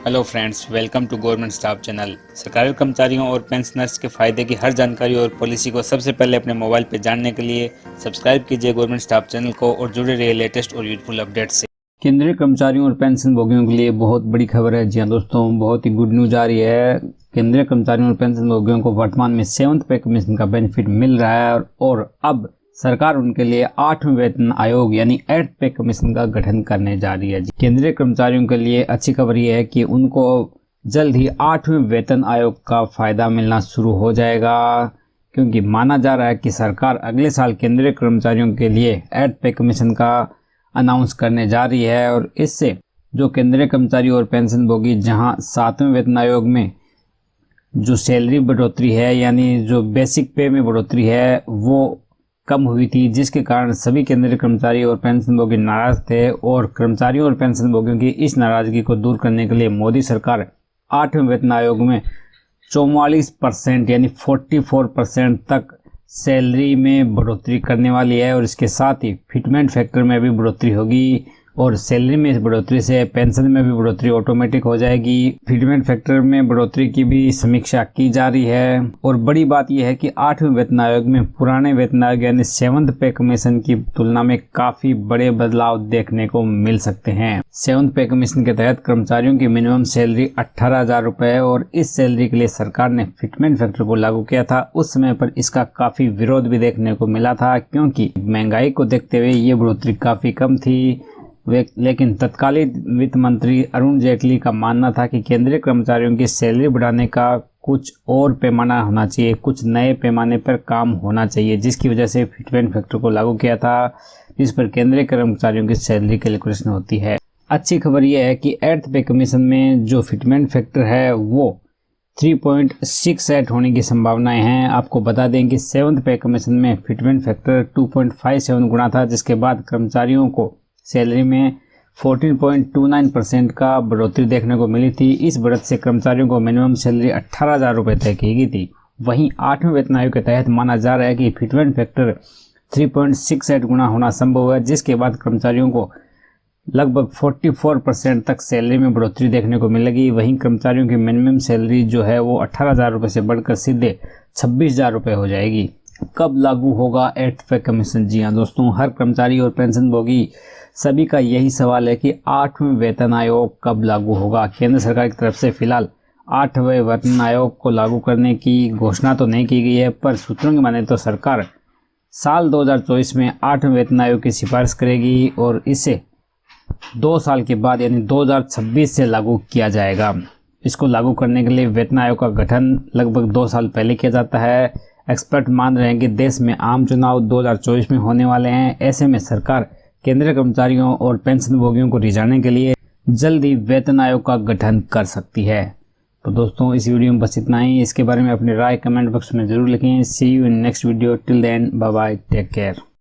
Hello friends, welcome to government staff channel. सरकारी कर्मचारियों और पेंशनर्स के फायदे की हर जानकारी और पॉलिसी को सबसे पहले अपने मोबाइल पर जानने के लिए सब्सक्राइब कीजिए गवर्नमेंट स्टाफ चैनल को और जुड़े रहिए लेटेस्ट और यूजफुल अपडेट से। केंद्रीय कर्मचारियों और पेंशन भोगियों के लिए बहुत बड़ी खबर है। जी हाँ दोस्तों, बहुत ही गुड न्यूज आ रही है। केंद्रीय कर्मचारियों और पेंशन भोगियों को वर्तमान में 7th पे कमीशन का बेनिफिट मिल रहा है और अब सरकार उनके लिए 8वें वेतन आयोग यानी 8th पे कमीशन का गठन करने जा रही है। केंद्रीय कर्मचारियों के लिए अच्छी खबर यह है कि उनको जल्द ही 8वें वेतन आयोग का फायदा मिलना शुरू हो जाएगा, क्योंकि माना जा रहा है कि सरकार अगले साल केंद्रीय कर्मचारियों के लिए 8th पे कमीशन का अनाउंस करने जा रही है। और इससे जो केंद्रीय कर्मचारी और पेंशन भोगी जहां 7वें वेतन आयोग में जो सैलरी बढ़ोतरी है यानी जो बेसिक पे में बढ़ोतरी है वो कम हुई थी, जिसके कारण सभी केंद्रीय कर्मचारी और पेंशन भोगी नाराज थे। और कर्मचारियों और पेंशन भोगियों की इस नाराजगी को दूर करने के लिए मोदी सरकार 8वें वेतन आयोग में 44% यानी 44% तक सैलरी में बढ़ोतरी करने वाली है। और इसके साथ ही फिटमेंट फैक्टर में भी बढ़ोतरी होगी और सैलरी में बढ़ोतरी से पेंशन में भी बढ़ोतरी ऑटोमेटिक हो जाएगी। फिटमेंट फैक्टर में बढ़ोतरी की भी समीक्षा की जा रही है। और बड़ी बात यह है कि 8वें वेतन आयोग में पुराने वेतन आयोग यानी 7th पे कमीशन की तुलना में काफी बड़े बदलाव देखने को मिल सकते हैं। 7th पे कमीशन के तहत कर्मचारियों की मिनिमम सैलरी 18,000 रुपए है और इस सैलरी के लिए सरकार ने फिटमेंट फैक्टर को लागू किया था। उस समय पर इसका काफी विरोध भी देखने को मिला था, क्योंकि महंगाई को देखते हुए ये बढ़ोतरी काफी कम थी। लेकिन तत्कालीन वित्त मंत्री अरुण जेटली का मानना था कि केंद्रीय कर्मचारियों की सैलरी बढ़ाने का कुछ और पैमाना होना चाहिए, कुछ नए पैमाने पर काम होना चाहिए, जिसकी वजह से फिटमेंट फैक्टर को लागू किया था, जिस पर केंद्रीय कर्मचारियों की सैलरी कैलकुलेशन होती है। अच्छी खबर यह है कि 8th पे कमीशन में जो फिटमेंट फैक्टर है वो 3.68 होने की संभावनाएं हैं। आपको बता दें कि 7th पे कमीशन में फिटमेंट फैक्टर 2.57 गुना था, जिसके बाद कर्मचारियों को सैलरी में 14.29% का बढ़ोतरी देखने को मिली थी। इस बढ़त से कर्मचारियों को मिनिमम सैलरी 18,000 रुपये तय की गई थी। वहीं 8वें वेतन आयोग के तहत माना जा रहा है कि फिटमेंट फैक्टर 3.68 गुना होना संभव है, जिसके बाद कर्मचारियों को लगभग 44% तक सैलरी में बढ़ोतरी देखने को मिलेगी। वहीं कर्मचारियों की मिनिमम सैलरी जो है वो 18,000 रुपये से बढ़कर सीधे 26,000 रुपये हो जाएगी। कब लागू होगा 8th पे कमीशन? जी हाँ दोस्तों, हर कर्मचारी और पेंशन भोगी सभी का यही सवाल है कि 8वें वेतन आयोग कब लागू होगा। केंद्र सरकार की तरफ से फिलहाल 8वें वेतन आयोग को लागू करने की घोषणा तो नहीं की गई है, पर सूत्रों की माने तो सरकार साल 2024 में 8वें वेतन आयोग की सिफारिश करेगी और इसे 2 साल के बाद यानी 2026 से लागू किया जाएगा। इसको लागू करने के लिए वेतन आयोग का गठन लगभग 2 साल पहले किया जाता है। एक्सपर्ट मान रहे हैं कि देश में आम चुनाव 2024 में होने वाले हैं। ऐसे में सरकार केंद्रीय कर्मचारियों और पेंशन भोगियों को रिझाने के लिए जल्द ही वेतन आयोग का गठन कर सकती है। तो दोस्तों, इस वीडियो में बस इतना ही। इसके बारे में अपनी राय कमेंट बॉक्स में जरूर लिखें। See you in next video. Till then, bye bye, take care.